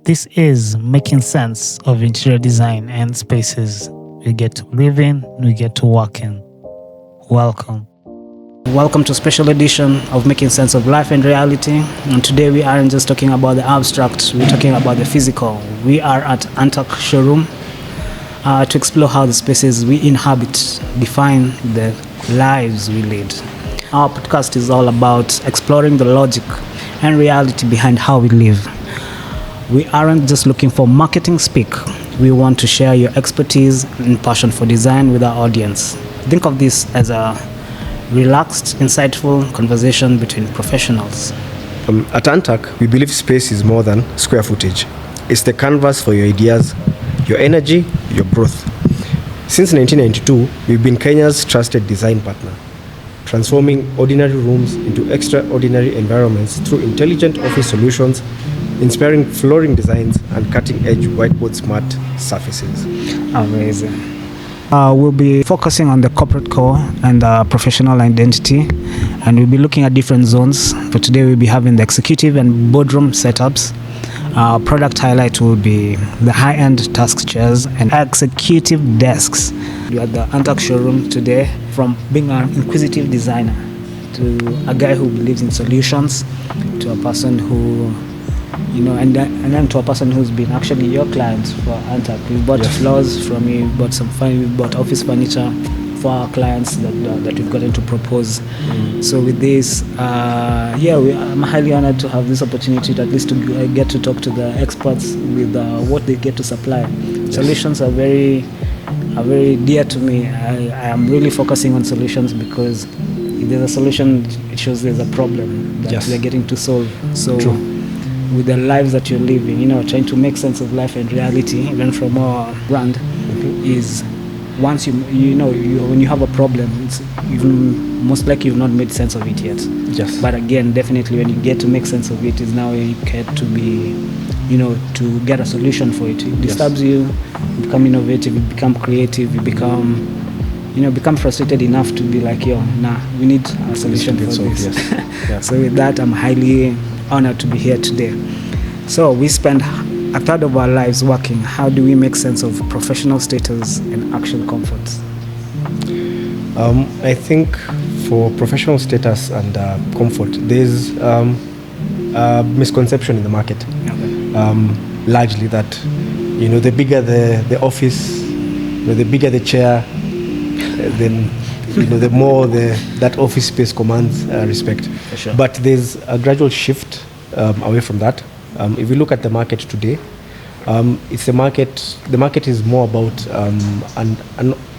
This is making sense of interior design and spaces we get to live in, we get to work in. Welcome. Welcome to a special edition of Making Sense of Life and Reality. And today we aren't just talking about the abstract, we're talking about the physical. We are at Antarc showroom to explore how the spaces we inhabit define the lives we lead. Our podcast is all about exploring the logic and reality behind how we live. We aren't just looking for marketing speak. We want to share your expertise and passion for design with our audience. Think of this as a relaxed, insightful conversation between professionals. At Antarc, we believe space is more than square footage. It's the canvas for your ideas, your energy, your growth. Since 1992, we've been Kenya's trusted design partner, transforming ordinary rooms into extraordinary environments through intelligent office solutions, inspiring flooring designs, and cutting-edge whiteboard smart surfaces. Amazing. We'll be focusing on the corporate core and professional identity, and we'll be looking at different zones. For today, we'll be having the executive and boardroom setups. Product highlight will be the high-end task chairs and executive desks. We're at the Antarc showroom today, from being an inquisitive designer to a guy who believes in solutions, to a person who and then to a person who's been actually your client for Antarc. We bought floors from you, we bought office furniture for our clients that we've gotten to propose. So with this, I'm highly honored to have this opportunity to at least to get to talk to the experts with what they get to supply. Solutions are very dear to me. I am really focusing on solutions because if there's a solution, it shows there's a problem that we're getting to solve. So. True. With the lives that you're living, trying to make sense of life and reality, even from our brand, is once when you have a problem, it's even most likely you've not made sense of it yet. Yes. But again, definitely when you get to make sense of it, is now you get to be, to get a solution for it. It disturbs you become innovative, you become creative, you become frustrated enough to be like, we need a solution for this. Yes. So with that, I'm highly honored to be here today. So we spend a third of our lives working. How do we make sense of professional status and actual comforts? I think for professional status and comfort, there's a misconception in the market. Largely that, the bigger the office, the bigger the chair, then the more that office space commands respect. For sure. But there's a gradual shift away from that. If you look at the market today, it's the market is more about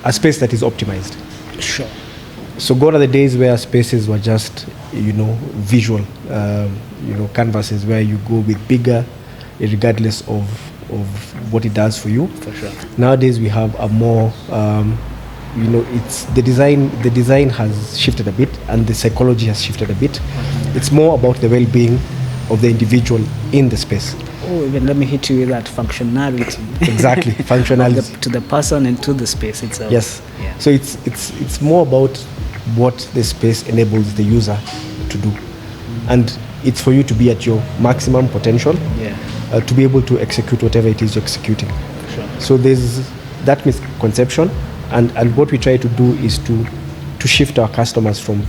a space that is optimized. Sure. So gone are the days where spaces were just visual canvases where you go with bigger regardless of what it does for you. For sure. Nowadays we have a more it's the design has shifted a bit and the psychology has shifted a bit. It's more about the well-being of the individual in the space. Oh, even let me hit you with that functionality. Exactly, functionality. To the person and to the space itself. Yes. Yeah. So it's more about what the space enables the user to do. And it's for you to be at your maximum potential to be able to execute whatever it is you're executing. Sure. So there's that misconception. And what we try to do is to shift our customers from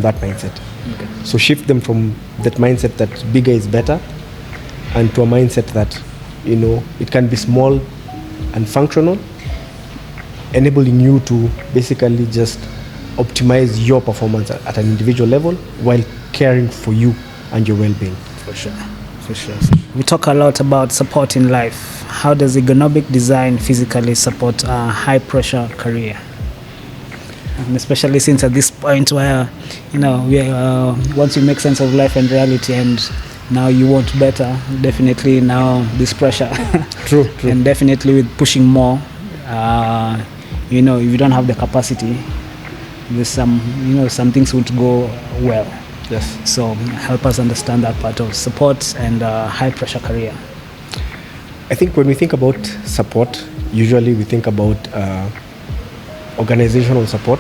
that mindset. Okay. So shift them from that mindset that bigger is better, and to a mindset that it can be small and functional, enabling you to basically just optimize your performance at an individual level while caring for you and your well-being. For sure. We talk a lot about support in life. How does ergonomic design physically support a high-pressure career? And especially since at this point where, once you make sense of life and reality and now you want better, definitely now this pressure. True. And definitely with pushing more, if you don't have the capacity, there's some things won't go well. Yes. So help us understand that part of support and high-pressure career. I think when we think about support, usually we think about organizational support.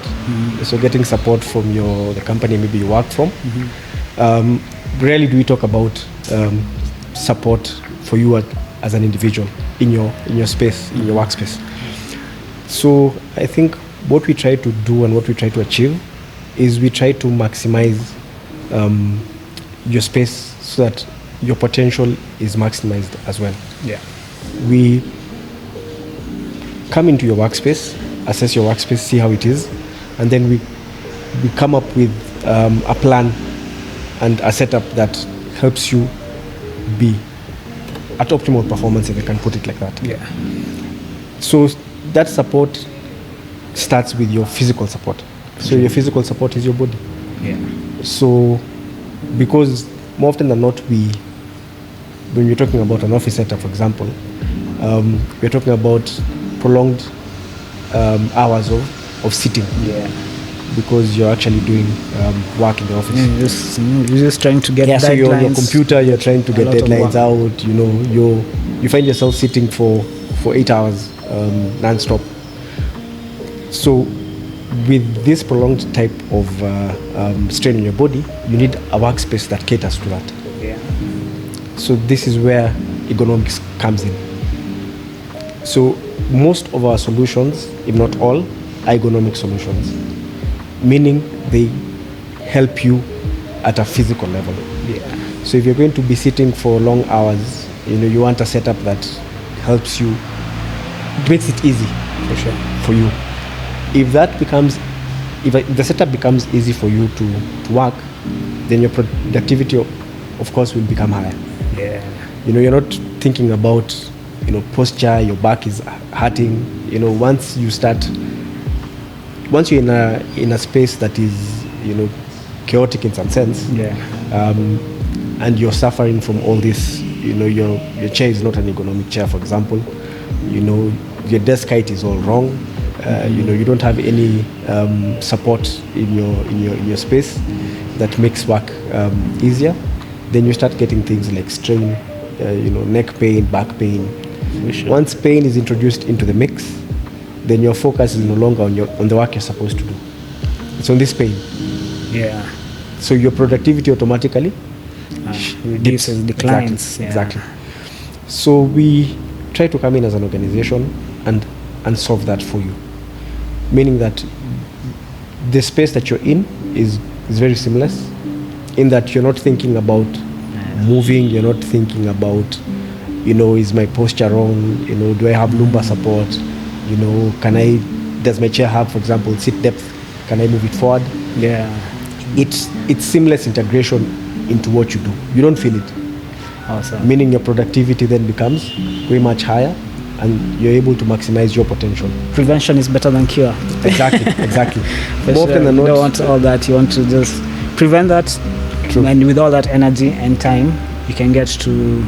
So getting support from the company maybe you work from. Rarely do we talk about support for you as an individual in your space, in your workspace. So I think what we try to do and what we try to achieve is we try to maximize your space so that your potential is maximized as well. Yeah. We come into your workspace, assess your workspace, see how it is, and then we come up with a plan and a setup that helps you be at optimal performance, if you can put it like that. Yeah. So that support starts with your physical support. So your physical support is your body. Yeah. So because more often than not, when you're talking about an office setup, for example, we're talking about prolonged hours of sitting. Yeah. Because you're actually doing work in the office. Yeah, you're just trying to get deadlines. So you're on your computer, you're trying to get deadlines out. You find yourself sitting for 8 hours non-stop. So with this prolonged type of strain on your body, you need a workspace that caters to that. Yeah. So this is where ergonomics comes in. So most of our solutions, if not all, are ergonomic solutions, meaning they help you at a physical level. Yeah. So if you're going to be sitting for long hours, you want a setup that helps you, makes it easy For sure. for you. If the setup becomes easy for you to work, then your productivity, of course, will become higher. Yeah. You're not thinking about, posture, your back is hurting. Once you're in a space that is, chaotic in some sense, Yeah. and you're suffering from all this, your chair is not an ergonomic chair, for example, your desk height is all wrong, you don't have any support in your space that makes work easier, then you start getting things like strain, neck pain, back pain. Sure. Once pain is introduced into the mix, then your focus is no longer on the work you're supposed to do. It's on this pain. Yeah. So your productivity automatically Reduces, declines. Exactly. So we try to come in as an organization and solve that for you. Meaning that the space that you're in is very seamless, in that you're not thinking about moving, you're not thinking about, is my posture wrong, do I have lumbar support, does my chair have, for example, seat depth, can I move it forward? Yeah. It's seamless integration into what you do. You don't feel it. Awesome. Meaning your productivity then becomes way much higher and you're able to maximize your potential. Prevention is better than cure. Exactly. More often than not, you don't want all that. You want to just prevent that. True. And with all that energy and time, you can get to,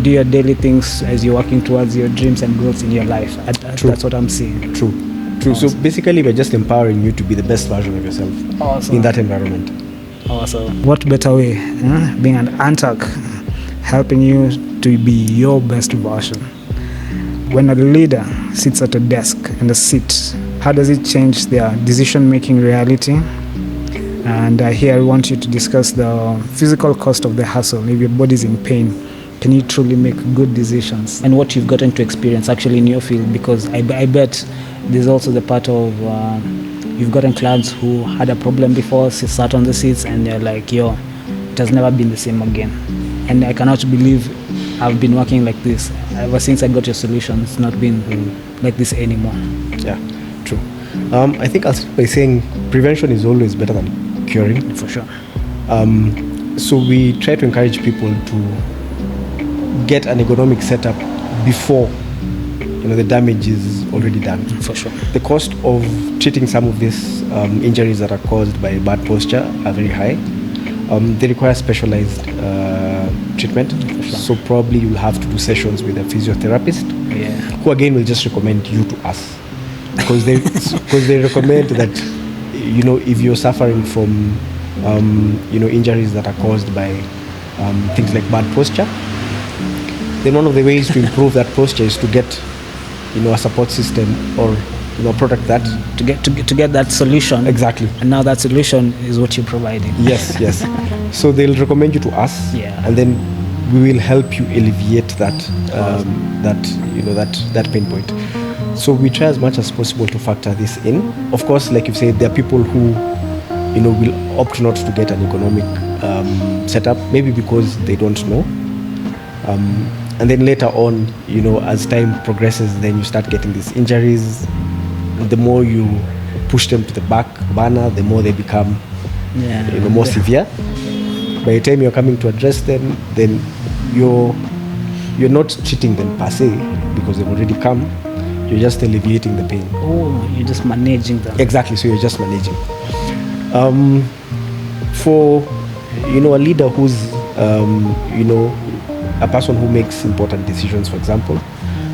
do your daily things as you're working towards your dreams and goals in your life. True. That's what I'm seeing. True. Awesome. So basically, we're just empowering you to be the best version of yourself Awesome. in that environment. Awesome. What better way, being an Antarc, helping you to be your best version. When a leader sits at a desk in a seat, how does it change their decision-making reality? And here I want you to discuss the physical cost of the hustle. If your body's in pain, can you truly make good decisions? And what you've gotten to experience actually in your field, because I bet there's also the part of you've gotten clients who had a problem before, sat on the seats, and they're like, it has never been the same again. And I cannot believe I've been working like this. Ever since I got your solution, it's not been like this anymore. Yeah, true. I think I'll start by saying prevention is always better than curing. For sure. So we try to encourage people to get an ergonomic setup before the damage is already done. For sure. The cost of treating some of these injuries that are caused by bad posture are very high. They require specialized treatment. Sure. So probably you'll have to do sessions with a physiotherapist, who again will just recommend you to us, because they recommend that if you're suffering from injuries that are caused by things like bad posture, then one of the ways to improve that posture is to get a support system or product that to get that solution. Exactly. And now that solution is what you're providing. Yes. So they'll recommend you to us, Yeah. and then we will help you alleviate that pain point. So we try as much as possible to factor this in. Of course, like you said, there are people who will opt not to get an ergonomic setup, maybe because they don't know. And then later on, as time progresses, then you start getting these injuries. The more you push them to the back burner, the more they become more severe. By the time you're coming to address them, then you're not treating them per se, because they've already come. You're just alleviating the pain. Oh, you're just managing them. Exactly, so you're just managing. For a leader who's a person who makes important decisions, for example,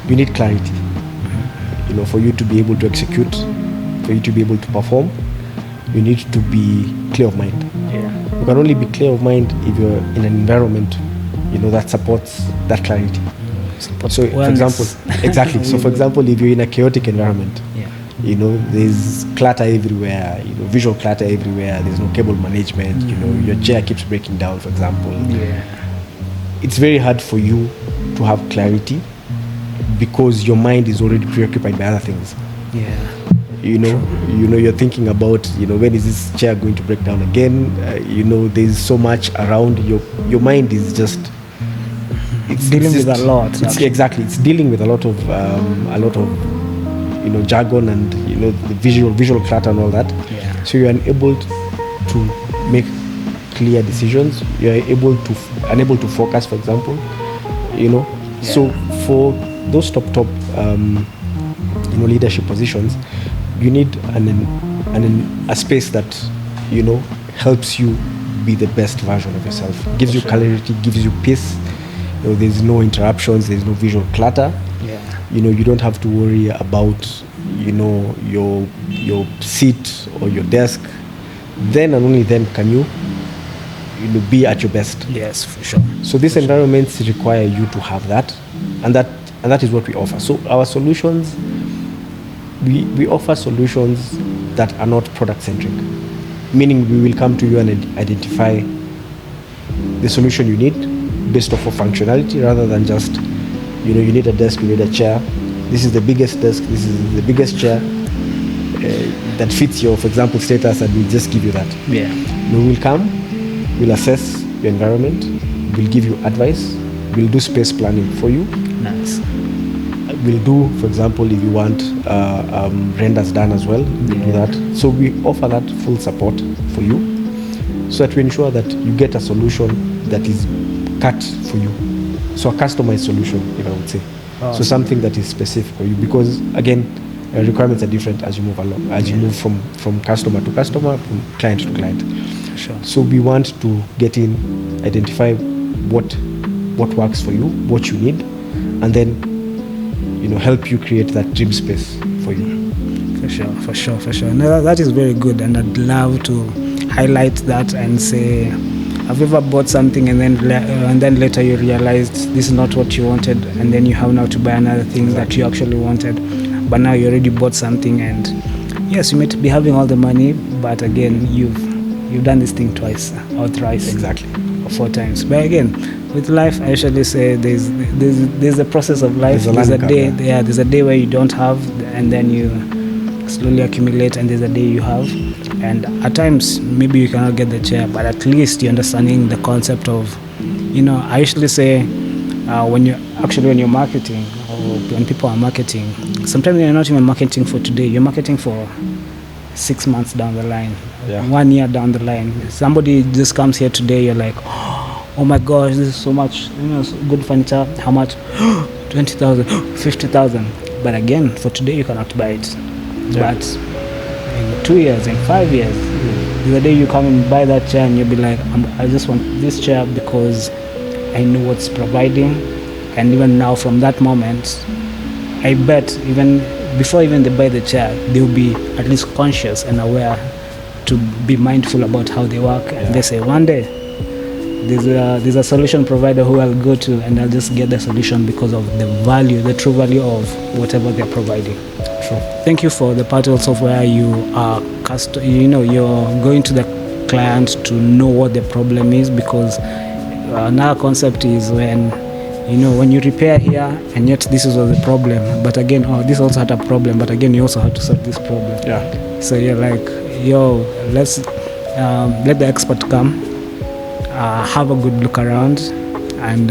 you need clarity. For you to be able to execute, for you to be able to perform, you need to be clear of mind. You can only be clear of mind if you're in an environment that supports that clarity. So for example, exactly. So for example, if you're in a chaotic environment, there's clutter everywhere, visual clutter everywhere, there's no cable management, your chair keeps breaking down, for example. It's very hard for you to have clarity because your mind is already preoccupied by other things. You're thinking about, when is this chair going to break down again? There's so much around. Your mind is just dealing with a lot. Exactly, it's dealing with a lot of jargon and the visual clutter and all that. So you're unable to make clear decisions. You're unable to focus, for example. So for those top leadership positions, you need a space that helps you be the best version of yourself. Gives you clarity, gives you peace. There's no interruptions, there's no visual clutter. You don't have to worry about your seat or your desk. Then and only then can you be at your best. Yes, for sure. So these environments require you to have that, and that is what we offer. So our solutions, we offer solutions that are not product centric, meaning we will come to you and identify the solution you need based off of functionality, rather than just you need a desk, you need a chair. This is the biggest desk, this is the biggest chair that fits your, for example, status, and we just give you that. We will come, we'll assess your environment, we'll give you advice, we'll do space planning for you. Nice. We'll do, for example, if you want renders done as well, we'll do that. So we offer that full support for you, so that we ensure that you get a solution that is cut for you. So a customized solution, if I would say. So something that is specific for you, because again, requirements are different as you move along, as you move from customer to customer, from client to client. So we want to get in, identify what works for you, what you need, and then help you create that dream space for you. For sure. No, that is very good, and I'd love to highlight that and say, have you ever bought something and then later you realized this is not what you wanted, and then you have now to buy another thing that you actually wanted, but now you already bought something, and yes, you might be having all the money, but again, you've done this thing twice or thrice, exactly, or 4 times. But again, with life, I usually say there's a process of life. There's a day where you don't have, and then you slowly accumulate, and there's a day you have. And at times, maybe you cannot get the chair, but at least you're understanding the concept of, I usually say, when you're marketing, or when people are marketing, sometimes you're not even marketing for today, you're marketing for 6 months down the line, 1 year down the line. Somebody just comes here today, you're like, oh my gosh, this is so much, good furniture, how much? 20,000, 50,000. But again, for today, you cannot buy it. But in 2 years, in 5 years, the day you come and buy that chair, and you'll be like, I just want this chair because I know what's providing. And even now, from that moment, I bet even before even they buy the chair, they'll be at least conscious and aware to be mindful about how they work. And they say, one day, there's a solution provider who I'll go to, and I'll just get the solution because of the true value of whatever they're providing. Thank you for the part also where you are you're going to the client to know what the problem is, because Another concept is when when you repair here and yet this is the problem, but again, this also had a problem, but again you also have to solve this problem. Yeah. So you're like, let's let the expert come, have a good look around, and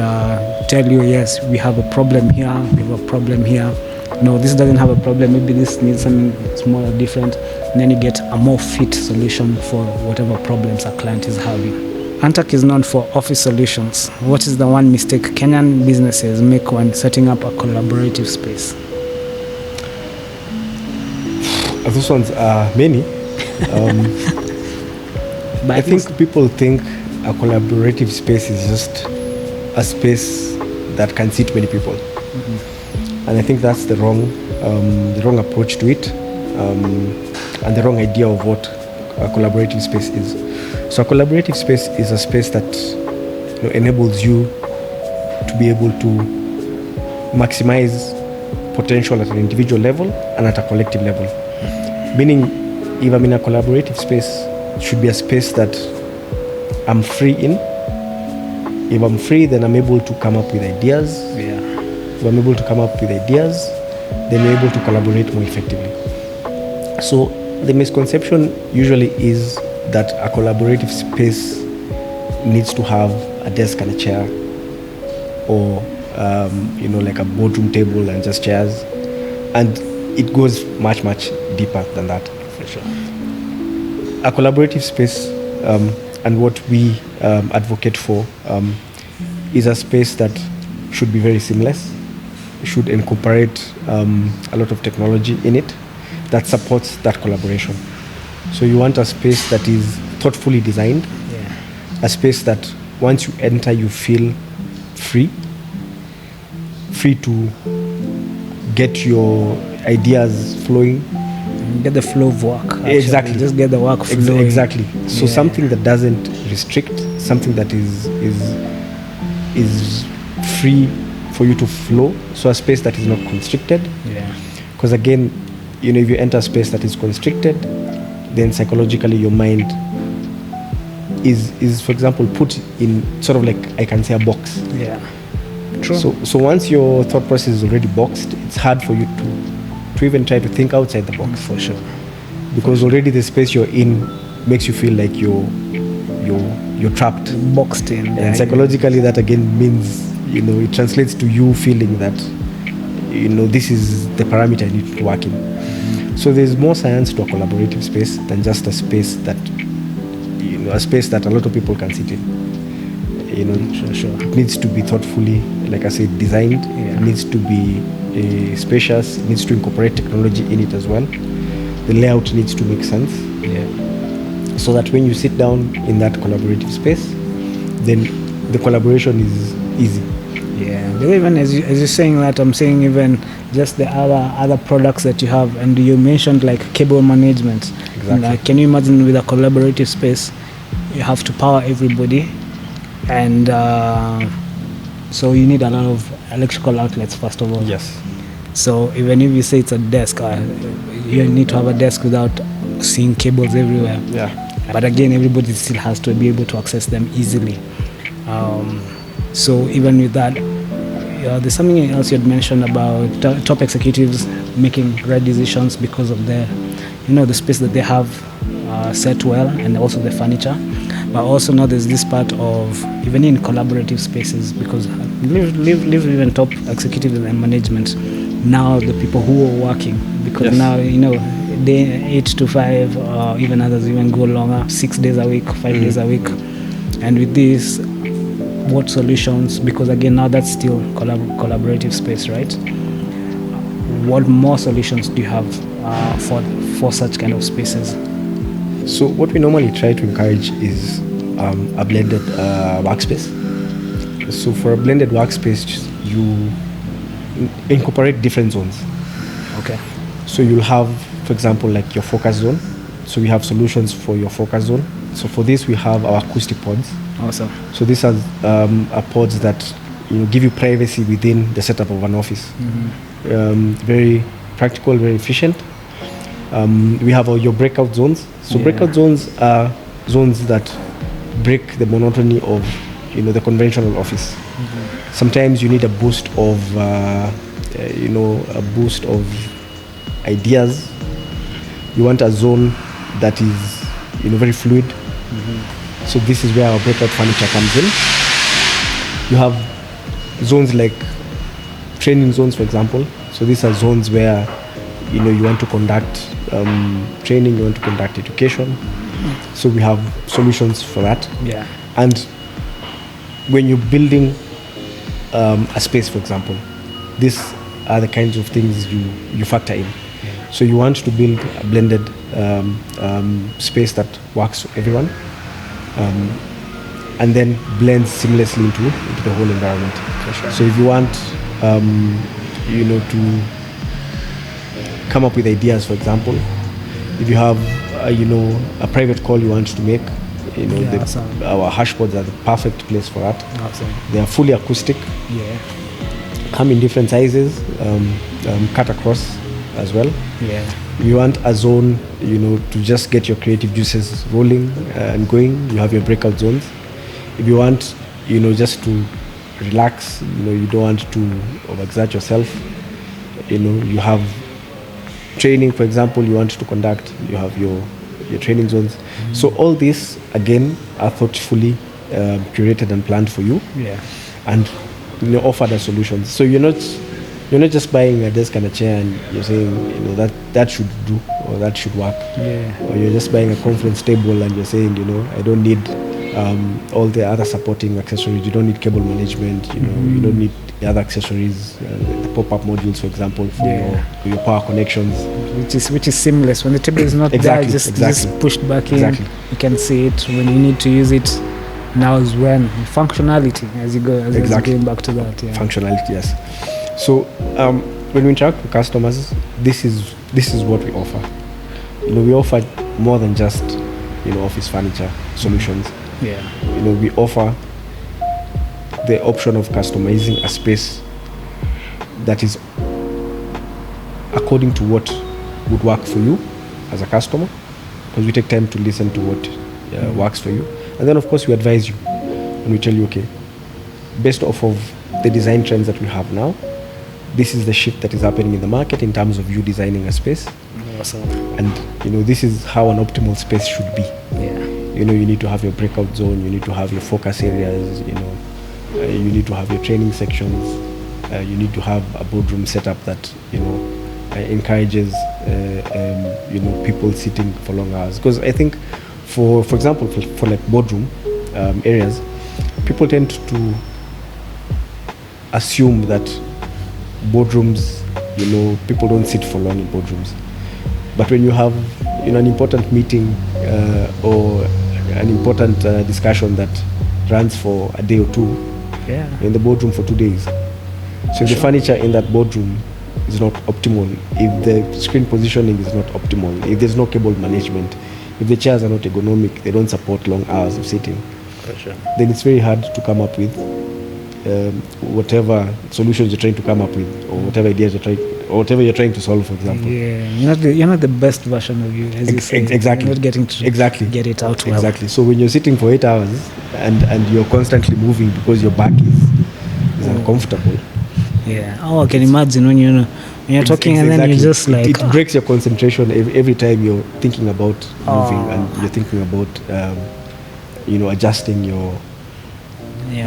tell you, yes, we have a problem here, we have a problem here. No, this doesn't have a problem, maybe this needs something small or different, and then you get a more fit solution for whatever problems a client is having. Antarc is known for office solutions. What is the one mistake Kenyan businesses make when setting up a collaborative space? Those ones are many. But I think people think a collaborative space is just a space that can seat many people. And I think that's the wrong approach to it, and the wrong idea of what a collaborative space is. So a collaborative space is a space that enables you to be able to maximize potential at an individual level and at a collective level. Meaning, if I'm in a collaborative space, it should be a space that I'm free in. If I'm free, then I'm able to come up with ideas. Yeah. If I'm able to come up with ideas, then we're able to collaborate more effectively. So the misconception usually is that a collaborative space needs to have a desk and a chair, or like a boardroom table and just chairs, and it goes much deeper than that. For sure. A collaborative space, and what we advocate for, is a space that should be very seamless, should incorporate a lot of technology in it that supports that collaboration. So you want a space that is thoughtfully designed, a space that once you enter you feel free to get your ideas flowing. Get the flow of work. Actually. Exactly. Just get the work flowing. Exactly. So something that doesn't restrict, something that is free for you to flow. So a space that is not constricted. Yeah. Because again, if you enter a space that is constricted, then psychologically your mind is for example put in sort of like, I can say, a box. Yeah. True. So once your thought process is already boxed, it's hard for you to even try to think outside the box. For sure. Because already the space you're in makes you feel like you're trapped, boxed in. And psychologically that again means it translates to you feeling that this is the parameter I need to work in. So there's more science to a collaborative space than just a space that a lot of people can sit in. Sure. It needs to be thoughtfully, like I said, designed. Yeah. It needs to be spacious. It needs to incorporate technology in it as well. The layout needs to make sense. Yeah. So that when you sit down in that collaborative space, then the collaboration is easy. Yeah, even as you're saying that, I'm saying even just the other products that you have, and you mentioned like cable management. Exactly. Like, can you imagine with a collaborative space, you have to power everybody, and so you need a lot of electrical outlets first of all. Yes. So even if you say it's a desk, you need to have a desk without seeing cables everywhere. Yeah. But again, everybody still has to be able to access them easily. So even with that, there's something else you had mentioned about top executives making right decisions because of the space that they have set well, and also the furniture. But also now there's this part of even in collaborative spaces, because leave even top executives and management. Now the people who are working, because now day 8 to 5, or even others even go longer, 6 days a week, 5 days a week, and with this, what solutions? Because again, now that's still collaborative space, right? What more solutions do you have for such kind of spaces? So what we normally try to encourage is a blended workspace. So for a blended workspace, you incorporate different zones. Okay. So you'll have, for example, like your focus zone. So we have solutions for your focus zone. So for this, we have our acoustic pods. Awesome. So these are pods that give you privacy within the setup of an office. Mm-hmm. Very practical, very efficient. We have your breakout zones. So breakout zones are zones that break the monotony of the conventional office. Sometimes you need a boost of ideas. You want a zone that is very fluid. So this is where our breakout furniture comes in. You have zones like training zones, for example. So these are zones where you want to conduct training, you want to conduct education. So we have solutions for that. Yeah. And when you're building a space, for example, these are the kinds of things you factor in. So you want to build a blended space that works for everyone, and then blends seamlessly into the whole environment. Sure. So if you want to come up with ideas, for example, if you have a private call you want to make, awesome. Our hashboards are the perfect place for that. Awesome. They are fully acoustic, come in different sizes, cut across as well. If you want a zone to just get your creative juices rolling and going, you have your breakout zones. If you want just to relax, you don't want to overexert yourself, you have training, for example, you want to conduct, you have your training zones. So all these again are thoughtfully curated and planned for you, and offered as solutions. So you're not just buying a desk and a chair and you're saying that should do or that should work, or you're just buying a conference table and you're saying I don't need all the other supporting accessories. You don't need cable management, you don't need the other accessories, the pop-up modules, for example, for your power connections, which is seamless. When the table is not there, just pushed back in. You can see it when you need to use it. Now is when functionality, as you go going back to that. Functionality, yes. So when we interact with customers, this is what we offer. We offer more than just office furniture solutions. We offer the option of customizing a space that is according to what would work for you as a customer, because we take time to listen to what works for you, and then of course we advise you and we tell you, okay, based off of the design trends that we have now, this is the shift that is happening in the market in terms of you designing a space. Awesome. And this is how an optimal space should be. You need to have your breakout zone, you need to have your focus areas, you need to have your training sections, you need to have a boardroom setup that encourages people sitting for long hours. Because I think for example for like boardroom areas, people tend to assume that boardrooms, people don't sit for long in boardrooms. But when you have an important meeting or an important discussion that runs for a day or two, in the boardroom for 2 days. So if the furniture in that boardroom is not optimal, if the screen positioning is not optimal, if there's no cable management, if the chairs are not ergonomic, they don't support long hours of sitting, then it's very hard to come up with whatever solutions you're trying to come up with, or whatever ideas whatever you're trying to solve, for example. You're not the best version of you, as you say. Exactly. You're not getting to get it out well. Exactly. So when you're sitting for 8 hours and you're constantly moving because your back is uncomfortable. I can imagine when you're talking and then you just like... It breaks your concentration every time you're thinking about moving and you're thinking about, adjusting your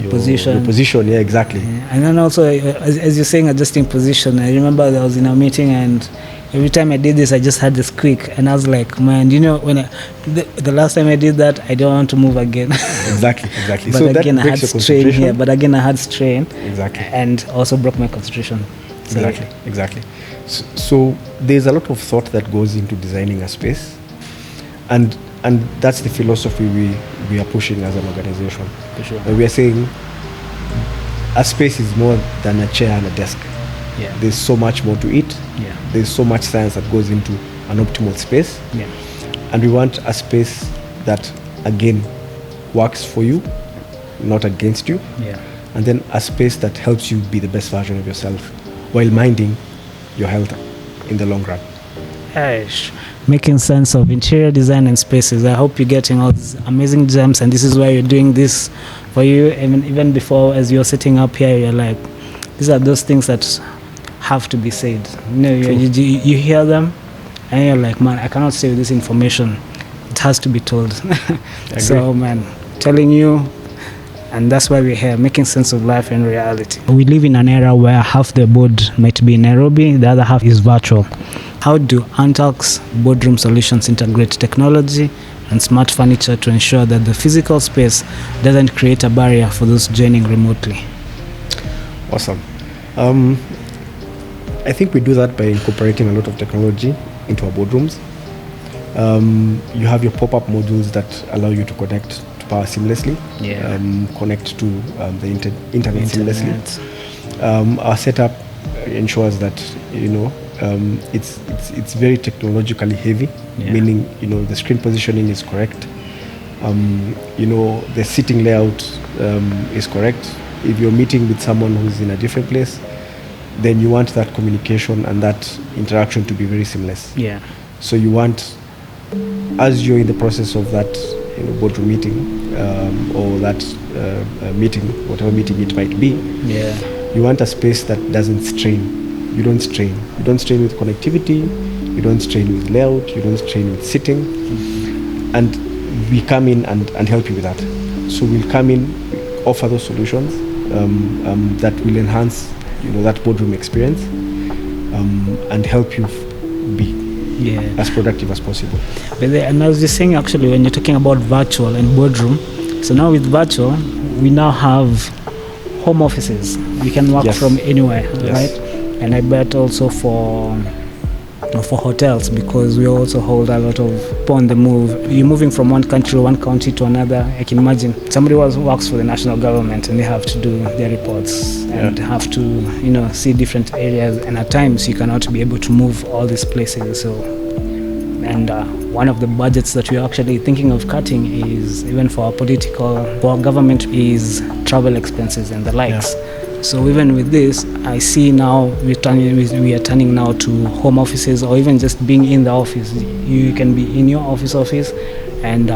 position. Your position, exactly. And then also, as you're saying, adjusting position, I remember I was in a meeting and every time I did this, I just had this squeak. And I was like, man, when the last time I did that, I don't want to move again. Exactly. But so again, I had strain here. But again, I had strain. Exactly. And also broke my concentration. So exactly. So there's a lot of thought that goes into designing a space. And that's the philosophy we are pushing as an organization. For sure. We are saying a space is more than a chair and a desk. There's so much more to it. There's so much science that goes into an optimal space. And we want a space that, again, works for you, not against you. And then a space that helps you be the best version of yourself while minding your health in the long run. Making sense of interior design and spaces. I hope you're getting all these amazing gems, and this is why you're doing this For you, even before, as you're sitting up here, you're like, these are those things that have to be said. You hear them, and you're like, man, I cannot say this information. It has to be told. So, man, telling you, and that's why we're here, making sense of life and reality. We live in an era where half the board might be in Nairobi, the other half is virtual. How do Antarc's boardroom solutions integrate technology and smart furniture to ensure that the physical space doesn't create a barrier for those joining remotely? Awesome. I think we do that by incorporating a lot of technology into our boardrooms. You have your pop-up modules that allow you to connect to power seamlessly, connect to the internet seamlessly. Our setup ensures that it's very technologically heavy, meaning the screen positioning is correct. The seating layout is correct. If you're meeting with someone who's in a different place, then you want that communication and that interaction to be very seamless. Yeah. So you want, as you're in the process of that boardroom meeting or that meeting, whatever meeting it might be, you want a space that doesn't strain. You don't strain. You don't strain with connectivity. You don't strain with layout. You don't strain with sitting. And we come in and help you with that. So we'll come in, offer those solutions that will enhance that boardroom experience and help you be as productive as possible. And I was just saying, actually, when you're talking about virtual and boardroom, so now with virtual, we now have home offices. We can work from anywhere, right? And I bet also for hotels, because we also hold a lot of on the move. You're moving from one country, one county to another. I can imagine somebody works for the national government and they have to do their reports and have to see different areas, and at times you cannot be able to move all these places. So one of the budgets that we're actually thinking of cutting is, even for our government, is travel expenses and the likes. So even with this, I see now we are turning now to home offices, or even just being in the office. You can be in your office, and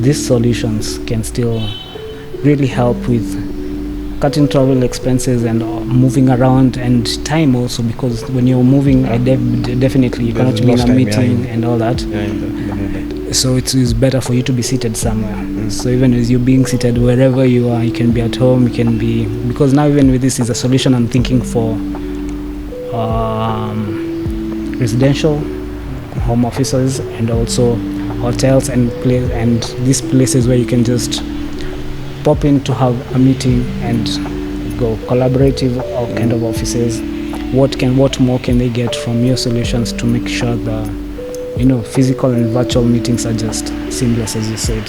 these solutions can still really help with cutting travel expenses and moving around, and time also, because when you're moving, definitely you cannot be in a meeting and all that. So it is better for you to be seated somewhere. So even as you're being seated wherever you are, you can be at home, you can be, because now even with this is a solution I'm thinking for residential home offices and also hotels and these places where you can just pop in to have a meeting and go collaborative kind of offices. What more can they get from your solutions to make sure the physical and virtual meetings are just seamless, as you said?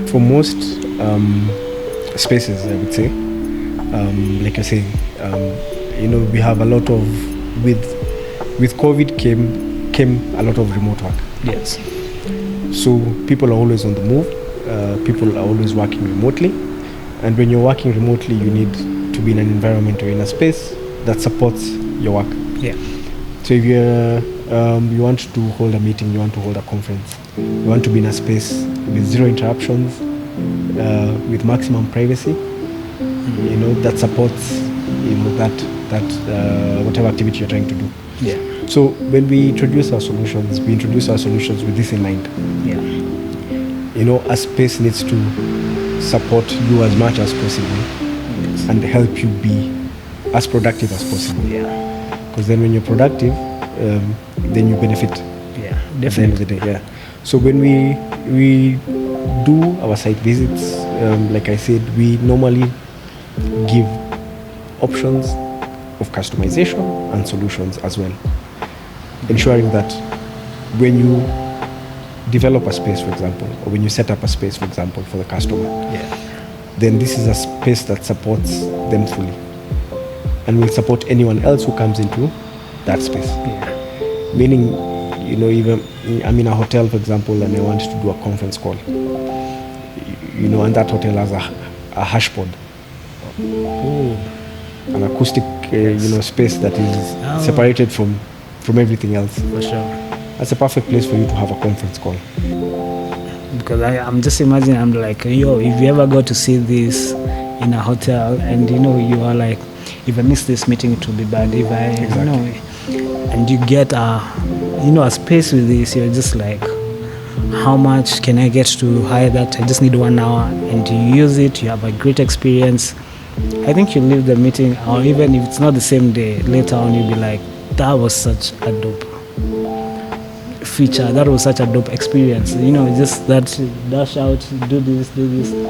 For most spaces, I would say, like I say, we have a lot of, with COVID came a lot of remote work. Yes. So people are always on the move. People are always working remotely, and when you're working remotely, you need to be in an environment or in a space that supports your work. So if you want to hold a meeting, you want to hold a conference, you want to be in a space with zero interruptions, with maximum privacy, that supports that whatever activity you're trying to do. So when we introduce our solutions, with this in mind. A space needs to support you as much as possible and help you be as productive as possible. Because then when you're productive, then you benefit at the end of the day. So when we do our site visits, like I said, we normally give options of customization and solutions as well, ensuring that when you develop a space, for example, or when you set up a space, for example, for the customer, then this is a space that supports them fully and will support anyone else who comes into that space. Meaning, even I'm in a hotel, for example, and I want to do a conference call, and that hotel has a hash pod, an acoustic, space that is separated from everything else. For sure. That's a perfect place for you to have a conference call. because I'm just imagining, I'm like, yo, if you ever go to see this in a hotel and you are like, if I miss this meeting it will be bad, if I and you get a space with this, you're just like, how much can I get to hire that? I just need 1 hour, and you use it, you have a great experience. I think you leave the meeting, or even if it's not the same day, later on you'll be like, that was such a dope feature, that was such a dope experience. Just that dash out, do this,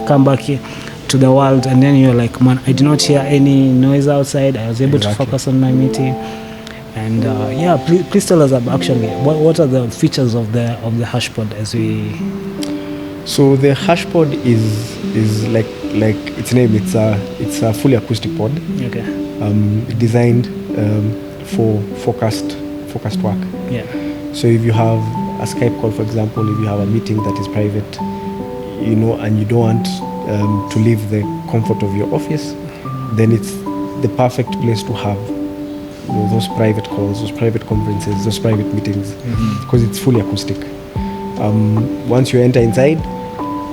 come back here to the world, and then you're like, man, I did not hear any noise outside. I was able to focus on my meeting. And please tell us about actually what are the features of the HashPod as we. So the HashPod is like its name. It's a fully acoustic pod. Okay. Designed for focused work. Yeah. So if you have a Skype call, for example, if you have a meeting that is private, and you don't want to leave the comfort of your office, then it's the perfect place to have those private calls, those private conferences, those private meetings, because it's fully acoustic. Once you enter inside,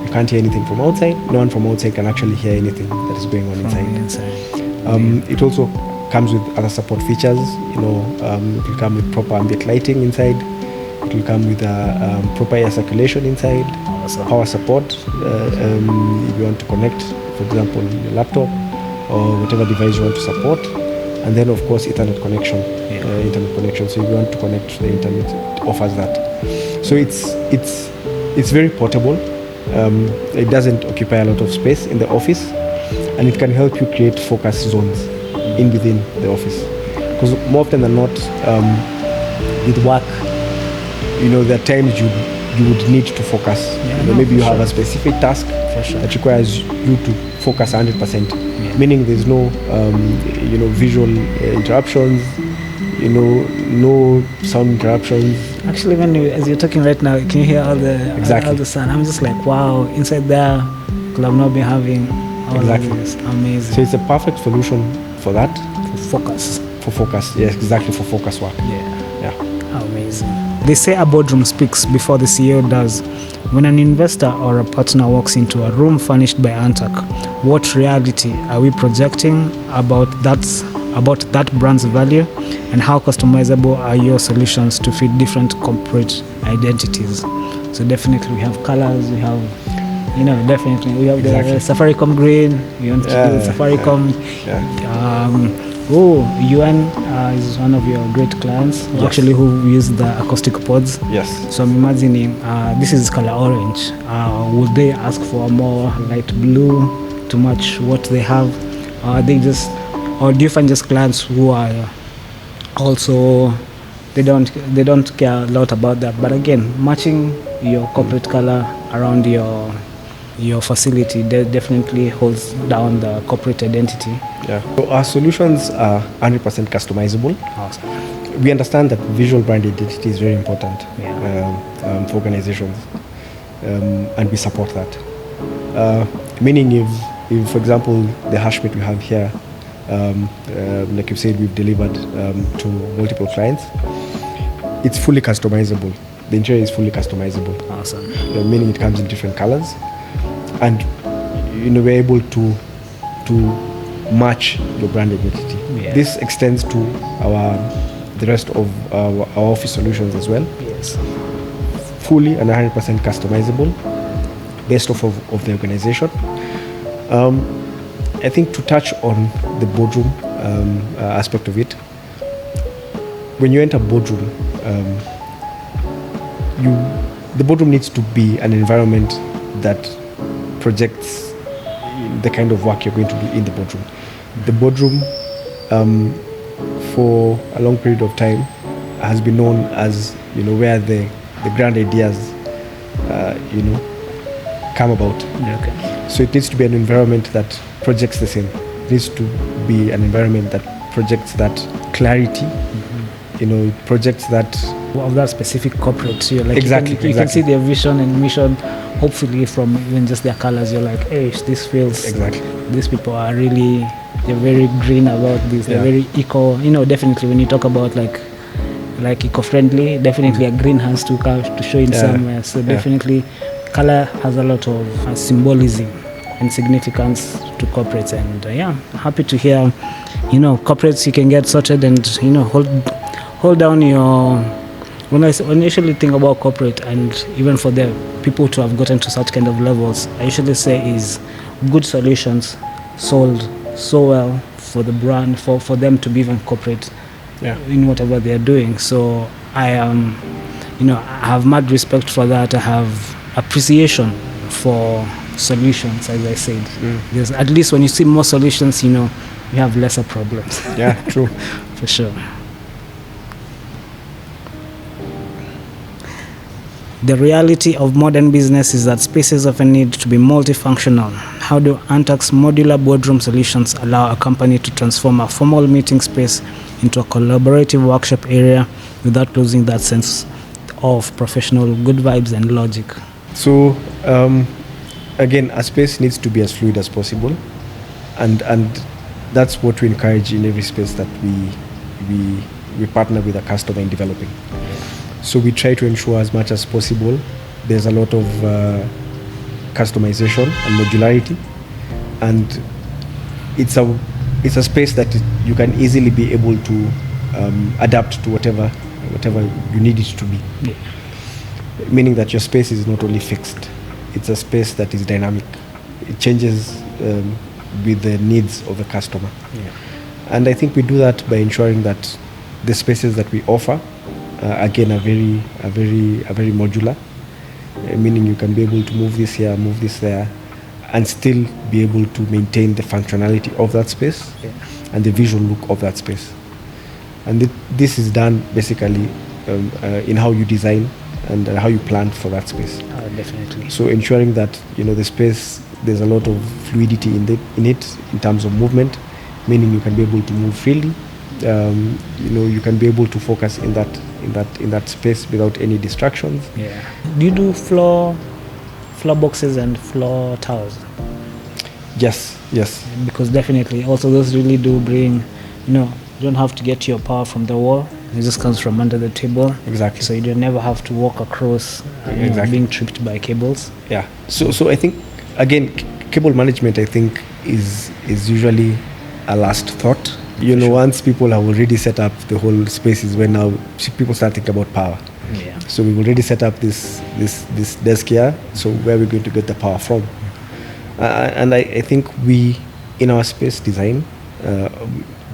you can't hear anything from outside. No one from outside can actually hear anything that is going on inside. It also comes with other support features. It will come with proper ambient lighting inside. It will come with proper air circulation inside. Awesome. Power support. If you want to connect, for example, your laptop or whatever device you want to support. And then, of course, internet connection. So if you want to connect to the internet, it offers that. So it's very portable. It doesn't occupy a lot of space in the office, and it can help you create focus zones in within the office. Because more often than not, with work, there are times you would need to focus. Maybe you have a specific task that requires you to focus 100%. Meaning there's no visual interruptions, no sound interruptions. Actually, as you're talking right now, can you hear all the sound? I'm just like, wow, inside there could have not been having all of this. Amazing. So it's a perfect solution for that. For focus, yes, exactly, for focus work. Yeah. Amazing. They say a boardroom speaks before the CEO does. When an investor or a partner walks into a room furnished by Antarc, what reality are we projecting about that brand's value, and how customizable are your solutions to fit different corporate identities? So definitely we have colors, we have we have the Safaricom green, we want to do Safaricom. UN is one of your great clients, actually, who use the acoustic pods. Yes. So I'm imagining this is color orange. Would they ask for more light blue to match what they have? Or do you find just clients who are also they don't care a lot about that? But again, matching your corporate color around your facility definitely holds down the corporate identity. Yeah. So our solutions are 100% customizable. Awesome. We understand that visual brand identity is very important for organizations, and we support that. Meaning, if for example the HashMate we have here, like you said, we've delivered to multiple clients. It's fully customizable. The interior is fully customizable. Awesome. Meaning it comes in different colors. And we're able to match your brand identity. Yeah. This extends to the rest of our office solutions as well. Yes. Fully and 100% customizable, based off of the organization. I think to touch on the boardroom aspect of it, when you enter boardroom, the boardroom needs to be an environment that projects the kind of work you're going to do in the boardroom. The boardroom, for a long period of time, has been known as where the grand ideas come about. Okay. So it needs to be an environment that projects the same. It needs to be an environment that projects that clarity. It projects that of that specific corporate. So like exactly. You can see their vision and mission. Hopefully, from even just their colors, you're like, hey, this feels exactly. These people are really, they're very green about this. They're very eco. Definitely when you talk about like eco-friendly, definitely a green has to show in somewhere. So definitely color has a lot of symbolism and significance to corporates, and happy to hear, corporates, you can get sorted and hold down your. When I usually think about corporate, and even for the people to have gotten to such kind of levels, I usually say is good solutions sold so well for the brand, for them to be even corporate in whatever they are doing. So I am, I have mad respect for that. I have appreciation for solutions, as I said. Because at least when you see more solutions, you have lesser problems. Yeah, true. For sure. The reality of modern business is that spaces often need to be multifunctional. How do Antarc's modular boardroom solutions allow a company to transform a formal meeting space into a collaborative workshop area without losing that sense of professional good vibes and logic? So, again, a space needs to be as fluid as possible, and that's what we encourage in every space that we partner with a customer in developing. So we try to ensure as much as possible there's a lot of customization and modularity, and it's a space that you can easily be able to adapt to whatever you need it to be. Yeah. Meaning that your space is not only fixed, it's a space that is dynamic. It changes with the needs of the customer. Yeah. And I think we do that by ensuring that the spaces that we offer again are very modular, meaning you can be able to move this here, move this there, and still be able to maintain the functionality of that space and the visual look of that space. And this is done basically in how you design and how you plan for that space. Definitely. So ensuring that the space, there's a lot of fluidity in it in terms of movement, meaning you can be able to move freely. You can be able to focus in that space without any distractions. Yeah. Do you do floor boxes and floor towers? Yes. Because definitely also those really do bring, you don't have to get your power from the wall. It just comes from under the table. Exactly. So you don't never have to walk across being tripped by cables. Yeah. So I think again, cable management I think is usually a last thought. Once people have already set up the whole spaces, when now people start thinking about power. Yeah. So we've already set up this desk here. So where are we going to get the power from? And I think we, in our space design,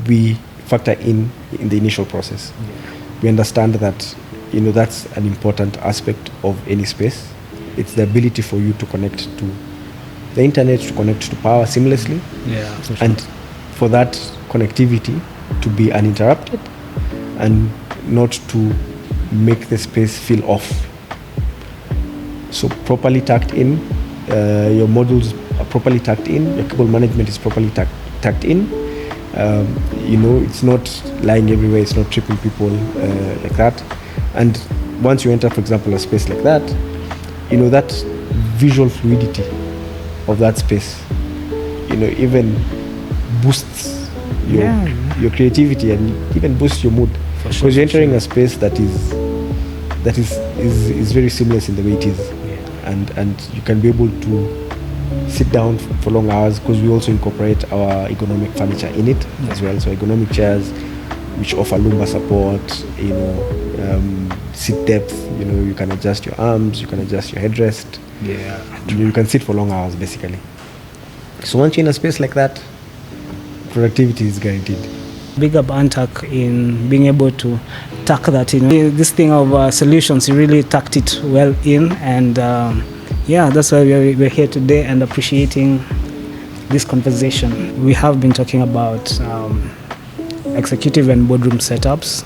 we factor in the initial process. Yeah. We understand that that's an important aspect of any space. It's the ability for you to connect to the internet, to connect to power seamlessly. Yeah. For sure. And for that connectivity to be uninterrupted and not to make the space feel off. So properly tucked in, your modules are properly tucked in, your cable management is properly tucked in. It's not lying everywhere, it's not tripping people like that. And once you enter, for example, a space like that, that visual fluidity of that space, even boosts your creativity and even boosts your mood, because you're entering a space that is very seamless in the way it is. And you can be able to sit down for long hours, because we also incorporate our ergonomic furniture in it as well. So ergonomic chairs which offer lumbar support, seat depth, you can adjust your arms, you can adjust your headrest. You can sit for long hours basically. So once you're in a space like that, productivity is guaranteed. Big up Antarc in being able to tuck that, this thing of solutions, you really tucked it well in, and that's why we're here today and appreciating this conversation. We have been talking about executive and boardroom setups.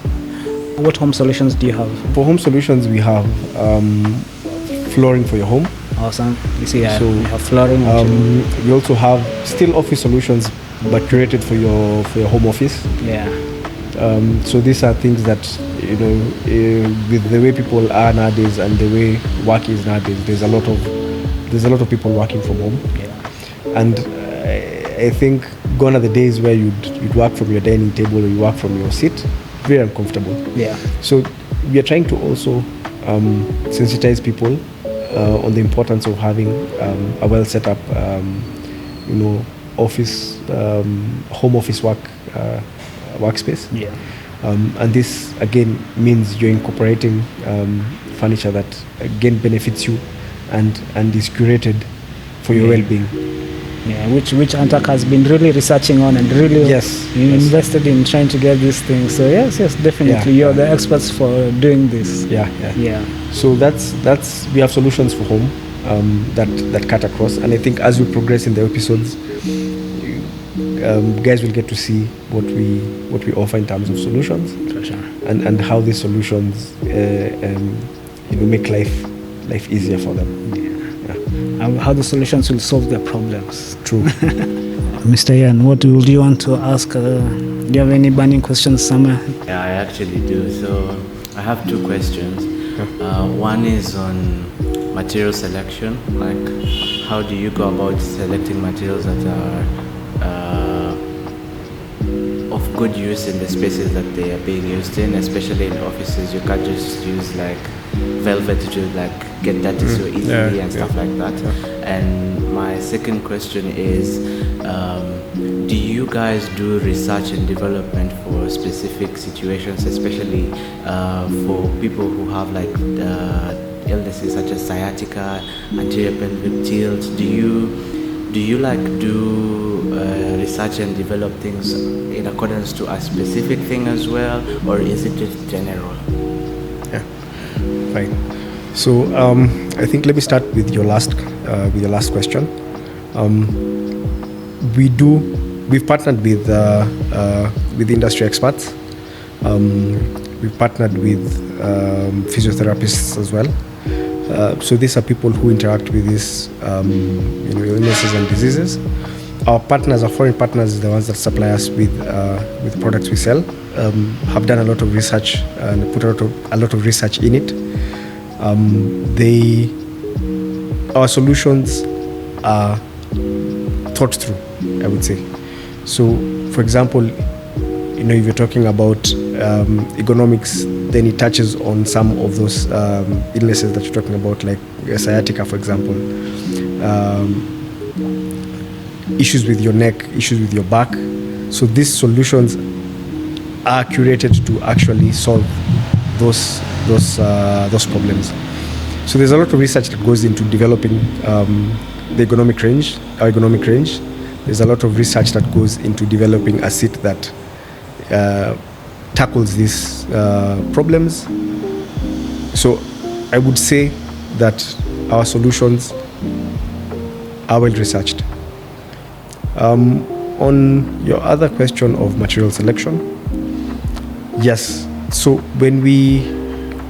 What home solutions do you have? For home solutions, we have flooring for your home. Awesome. You see, so we have flooring. We also have still office solutions, but curated for your home office. Yeah. So these are things that with the way people are nowadays and the way work is nowadays, there's a lot of people working from home. Yeah. And I think gone are the days where you'd work from your dining table or you work from your seat. Very uncomfortable. Yeah. So we are trying to also sensitize people on the importance of having a well set up, office, home office workspace. Yeah. And this again means you're incorporating furniture that again benefits you and is curated for your well-being. Yeah, which Antarc has been really researching on and really invested in trying to get these things. So yes, definitely, you're the experts for doing this. Yeah. So that's we have solutions for home that cut across, and I think as we progress in the episodes, guys will get to see what we offer in terms of solutions, for sure, and how these solutions make life easier for them. And how the solutions will solve their problems. True. Mr. Ian, what would you want to ask? Do you have any burning questions somewhere? Yeah, I actually do. So I have two questions. One is on material selection. Like, how do you go about selecting materials that are of good use in the spaces that they are being used in, especially in offices? You can't just use like velvet to like get dirty so easily and stuff like that. And my second question is, do you guys do research and development for specific situations, especially for people who have like illnesses such as sciatica, anterior pelvic tilt? Do you like do research and develop things in accordance to a specific thing as well, or is it just general? Yeah, fine. So I think let me start with your last question. We've partnered with industry experts. We've partnered with physiotherapists as well. So these are people who interact with these illnesses and diseases. Our partners, our foreign partners, the ones that supply us with products we sell, have done a lot of research and put a lot of research in it. Our solutions are thought through, I would say. So, for example, if you're talking about ergonomics, then it touches on some of those illnesses that you're talking about, like sciatica, for example, issues with your neck, issues with your back. So these solutions are curated to actually solve those problems. So there's a lot of research that goes into developing the ergonomic range. There's a lot of research that goes into developing a seat that tackles these problems. So I would say that our solutions are well researched. On your other question of material selection, yes. So when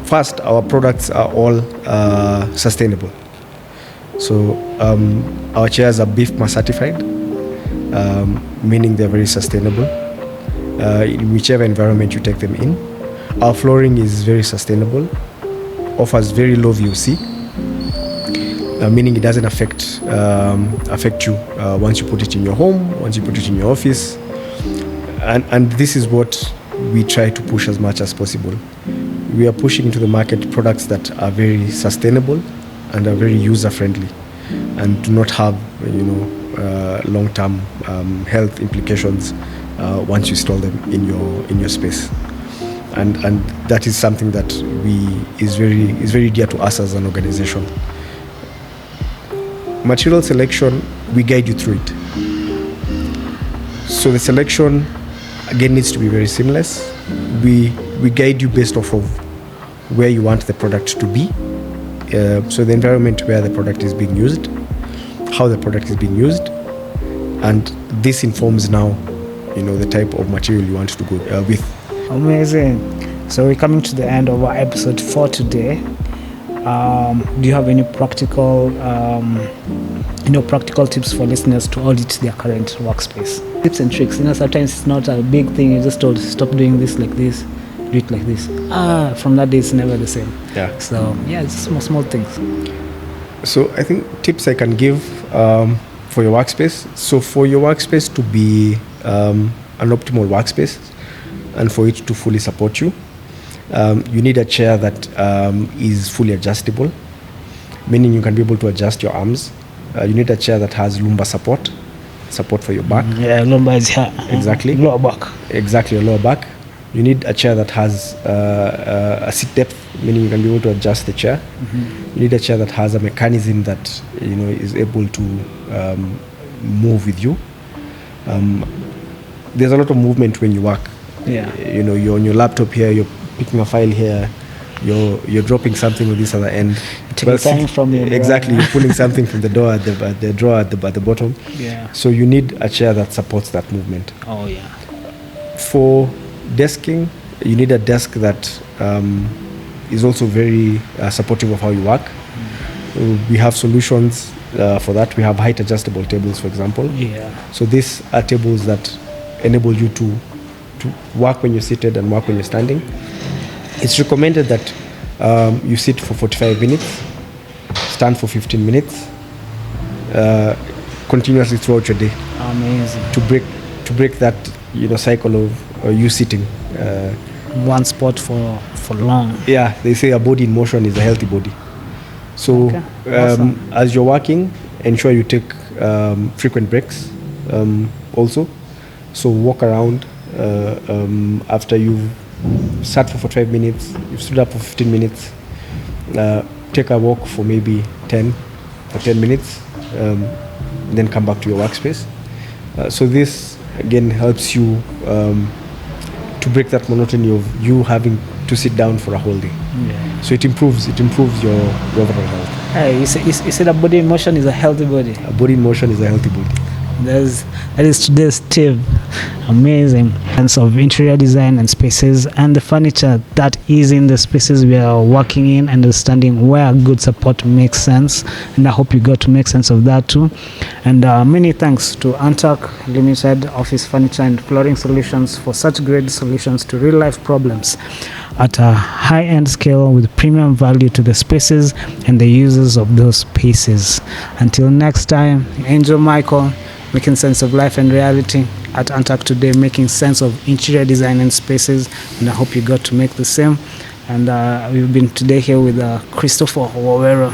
first, our products are all sustainable. So our chairs are BIFMA certified, meaning they're very sustainable in whichever environment you take them in. Our flooring is very sustainable, offers very low VOC, meaning it doesn't affect you once you put it in your home, once you put it in your office. And this is what we try to push as much as possible. We are pushing into the market products that are very sustainable and are very user-friendly and do not have long-term health implications once you install them in your space. And that is something that is very dear to us as an organization. Material selection, we guide you through it. So the selection again needs to be very seamless. We guide you based off of where you want the product to be. So the environment where the product is being used, how the product is being used, and this informs now, the type of material you want to go with. Amazing. So we're coming to the end of our episode for today. Do you have any practical tips for listeners to audit their current workspace? Tips and tricks. Sometimes it's not a big thing. You just told stop doing this like this, do it like this. From that day it's never the same. Yeah. So it's small things. So I think tips I can give for your workspace. So for your workspace to be an optimal workspace and for it to fully support you, you need a chair that is fully adjustable. meaning you can be able to adjust your arms. You need a chair that has lumbar support for your back. Yeah, lumbar is here. Exactly. Lower back. Exactly, your lower back. You need a chair that has a seat depth, meaning you can be able to adjust the chair. You need a chair that has a mechanism that is able to move with you. There's a lot of movement when you work. Yeah. You're on your laptop here, you're picking a file here, you're dropping something with this other end. Taking something from your drawer. Exactly, you're pulling something from the door at the drawer at the bottom. Yeah. So you need a chair that supports that movement. Oh yeah. For desking, you need a desk that is also very supportive of how you work. We have solutions for that. We have height adjustable tables, for example. Yeah. So these are tables that enable you to work when you're seated and work when you're standing. It's recommended that you sit for 45 minutes, stand for 15 minutes, continuously throughout your day. Amazing. To break that cycle of you sitting. One spot for long. Yeah, they say a body in motion is a healthy body. So Awesome. as you're working, ensure you take frequent breaks also. So walk around after you've sat for 45 minutes, you've stood up for 15 minutes, take a walk for maybe 10 minutes, then come back to your workspace. So this again helps you to break that monotony of you having to sit down for a whole day. Yeah. So it improves your overall health. Hey, you said a body in motion is a healthy body. A body in motion is a healthy body. That is today's tip. Amazing sense of interior design and spaces and the furniture that is in the spaces we are working in, understanding where good support makes sense, and I hope you got to make sense of that too. And many thanks to Antarc Limited Office Furniture and Flooring Solutions for such great solutions to real life problems at a high-end scale with premium value to the spaces and the users of those spaces. Until next time, Angel Michael, making sense of life and reality at Antarc today, making sense of interior design and spaces, and I hope you got to make the same. And we've been today here with Christopher Waweru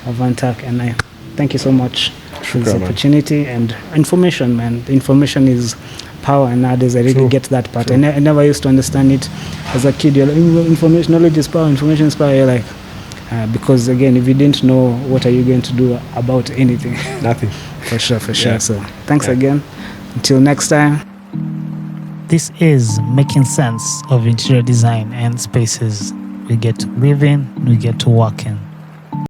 of Antarc, and I thank you so much for this opportunity and information, man. The information is power, and nowadays I really get that part. I never used to understand it as a kid. You're like, information, knowledge is power, information is power. You're like, because again, if you didn't know, what are you going to do about anything? Nothing. For sure. So thanks again. Until next time. This is making sense of interior design and spaces. We get to live in, we get to work in.